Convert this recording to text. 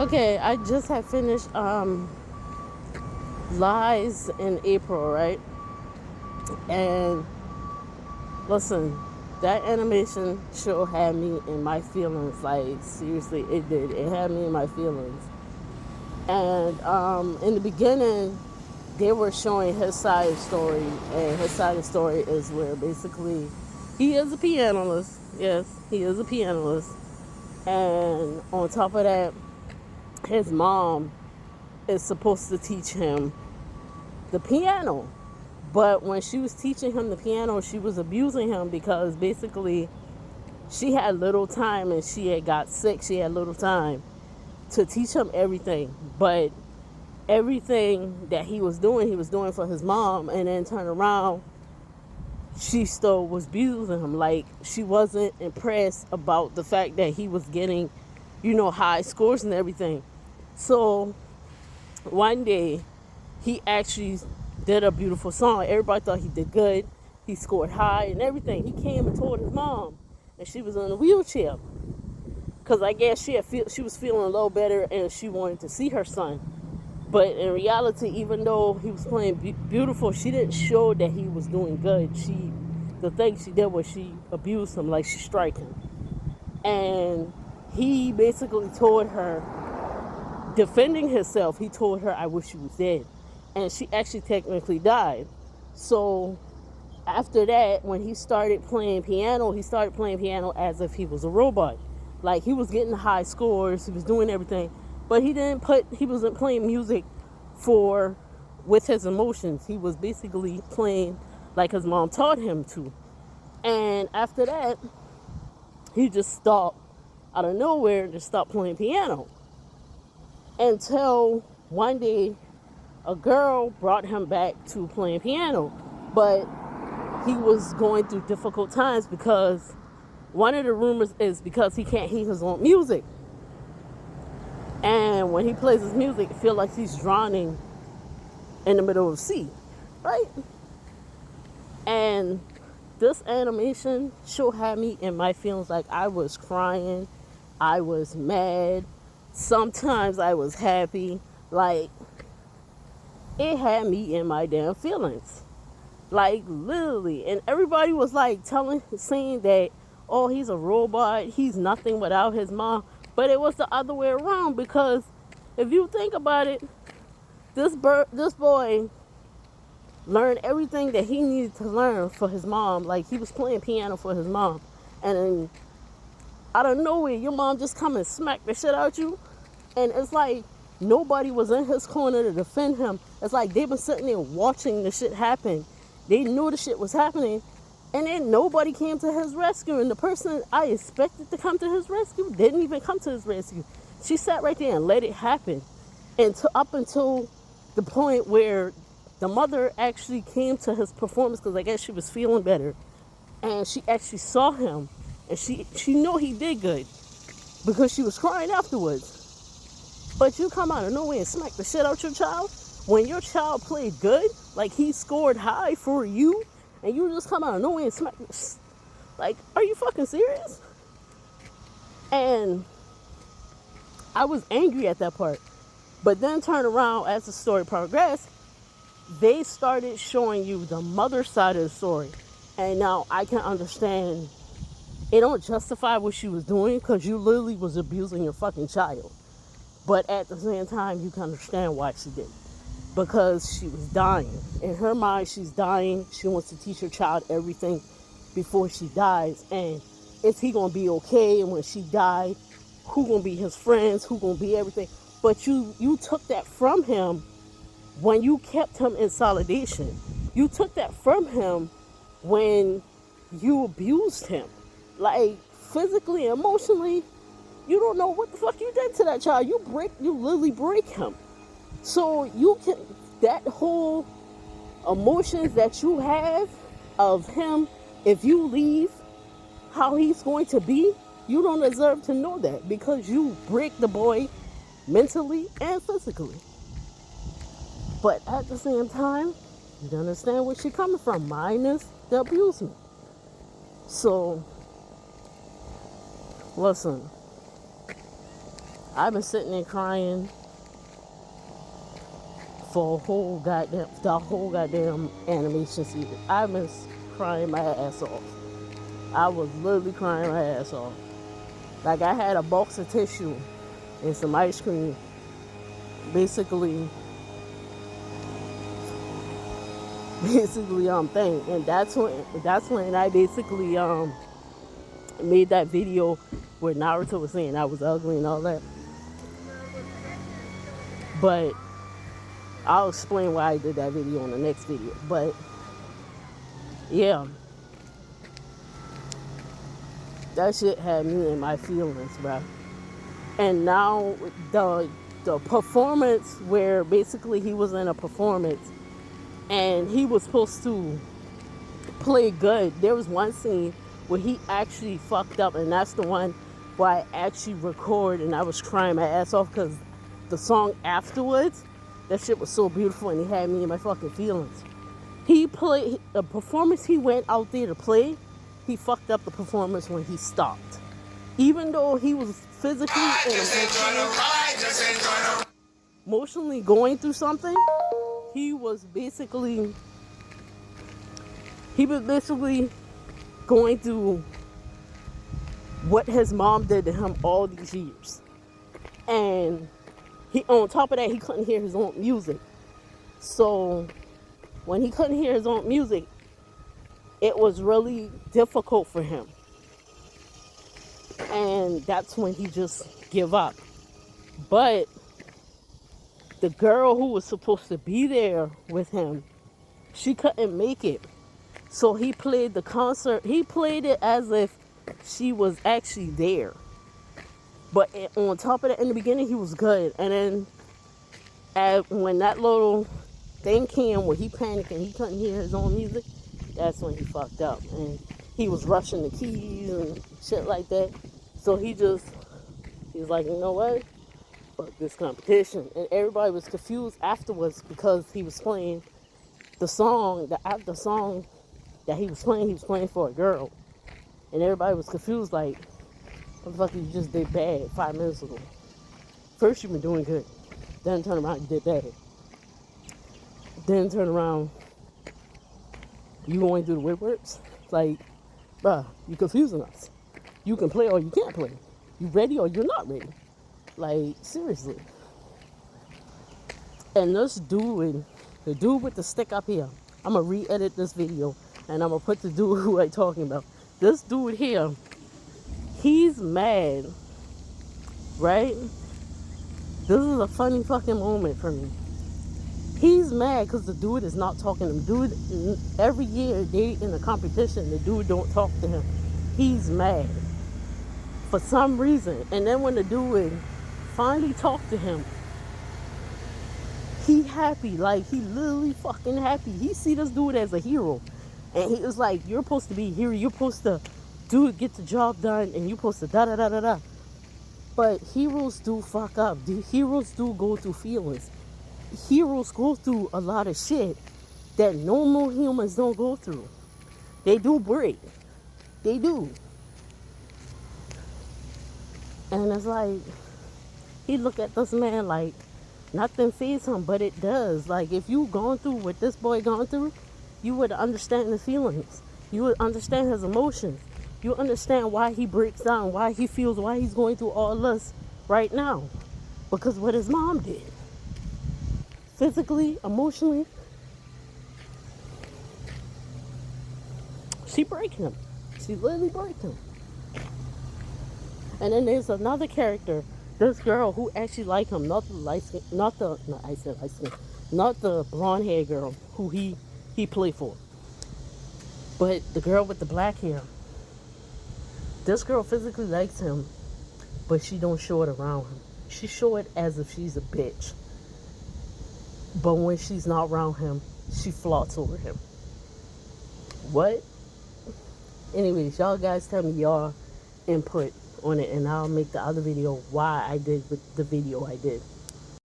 Okay, I just had finished Lies in April, right? And listen, that animation show had me in my feelings. Like seriously, it did. It had me in my feelings. And in the beginning, they were showing his side of the story, and his side of the story is where basically he is a pianist. Yes, he is a pianist. And on top of that, his mom is supposed to teach him the piano. But when she was teaching him the piano, she was abusing him because basically she had little time and she had got sick. She had little time to teach him everything. But everything that he was doing for his mom, and then turn around, she still was abusing him. Like, she wasn't impressed about the fact that he was getting, high scores and everything. So one day he actually did a beautiful song. Everybody thought he did good. He scored high and everything. He came and told his mom, and she was in a wheelchair because I guess she was feeling a little better and she wanted to see her son. But in reality, even though he was playing beautiful, she didn't show that he was doing good. The thing she did was she abused him, like she struck him. And he basically told her, defending himself, he told her, "I wish you was dead." And she actually technically died. So after that, when he started playing piano as if he was a robot. Like, he was getting high scores, he was doing everything, but he wasn't playing music with his emotions. He was basically playing like his mom taught him to. And after that, he just stopped out of nowhere, just stopped playing piano. Until one day, a girl brought him back to playing piano. But he was going through difficult times because one of the rumors is because he can't hear his own music. And when he plays his music, it feels like he's drowning in the middle of the sea, right? And this animation show had me in my feelings. Like, I was crying, I was mad, sometimes I was happy. Like, it had me in my damn feelings. Like, literally. And everybody was like saying that, oh, he's a robot, he's nothing without his mom. But it was the other way around, because if you think about it, this boy learned everything that he needed to learn for his mom. Like, he was playing piano for his mom, and then out of nowhere, your mom just come and smack the shit out you. And it's like nobody was in his corner to defend him. It's like they've been sitting there watching the shit happen. They knew the shit was happening, and then nobody came to his rescue. And the person I expected to come to his rescue didn't even come to his rescue. She sat right there and let it happen, and up until the point where the mother actually came to his performance, because I guess she was feeling better, and she actually saw him, and she knew he did good because she was crying afterwards. But you come out of nowhere and smack the shit out your child when your child played good, like he scored high for you, and you just come out of nowhere and smack. Like, are you fucking serious? And I was angry at that part. But then turn around, as the story progressed, they started showing you the mother side of the story. And now I can understand. It don't justify what she was doing, because you literally was abusing your fucking child. But at the same time, you can understand why she did. Because she was dying. In her mind, she's dying. She wants to teach her child everything before she dies. And is he going to be okay? And when she died, who going to be his friends? Who going to be everything? But you took that from him when you kept him in solidation. You took that from him when you abused him. Like, physically, emotionally, you don't know what the fuck you did to that child. You literally break him. So that whole emotions that you have of him, if you leave, how he's going to be, you don't deserve to know that, because you break the boy mentally and physically. But at the same time, you understand where she's coming from, minus the abusement. So, listen, I've been sitting there crying for the whole goddamn animation season. I've been crying my ass off. I was literally crying my ass off. Like, I had a box of tissue and some ice cream, basically thing. And that's when I basically made that video where Naruto was saying I was ugly and all that. But I'll explain why I did that video in the next video. But yeah, that shit had me in my feelings, bro. And now the performance where basically he was in a performance and he was supposed to play good. There was one scene where he actually fucked up, and that's the one where I actually recorded and I was crying my ass off because the song afterwards, that shit was so beautiful and he had me in my fucking feelings. He played the performance he went out there to play. He fucked up the performance when he stopped. Even though he was physically and emotionally going through something, he was basically going through what his mom did to him all these years. And on top of that, he couldn't hear his own music. So when he couldn't hear his own music, it was really difficult for him. And that's when he just gave up. But the girl who was supposed to be there with him, she couldn't make it. So he played the concert. He played it as if she was actually there. But on top of that, in the beginning, he was good. And then when that little thing came where he panicked and he couldn't hear his own music, that's when he fucked up. And he was rushing the keys and shit like that. So he was like, you know what? Fuck this competition. And everybody was confused afterwards because he was playing the song that he was playing for a girl. And everybody was confused, like, what the fuck you just did bad 5 minutes ago? First you've been doing good. Then turn around, you did bad. Then turn around, you going through the woodworks? Like, bruh, you confusing us. You can play or you can't play. You ready or you're not ready. Like, seriously. And this dude, the dude with the stick up here, I'm going to re-edit this video and I'm going to put the dude who I'm talking about. This dude here, he's mad, right? This is a funny fucking moment for me. He's mad because the dude is not talking to him. Dude, every year they in a competition, the dude don't talk to him. He's mad for some reason. And then when the dude finally talked to him, he happy. Like, he literally fucking happy. He see this dude as a hero. And he was like, you're supposed to be a hero. You're supposed to get the job done. And you're supposed to da-da-da-da-da. But heroes do fuck up. Heroes do go through feelings. Heroes go through a lot of shit that normal humans don't go through. They do break. They do. And it's like, he look at this man like nothing fazed him, but it does. Like, if you gone through what this boy gone through, you would understand the feelings. You would understand his emotions. You understand why he breaks down, why he feels, why he's going through all this right now. Because what his mom did. Physically, emotionally, she break him. She literally break him. And then there's another character, this girl who actually like him, not the blonde hair girl who he played for, but the girl with the black hair. This girl physically likes him, but she don't show it around him. She show it as if she's a bitch. But when she's not around him, she flaunts over him. What? Anyways, y'all guys tell me y'all input on it, and I'll make the other video why I did the video I did.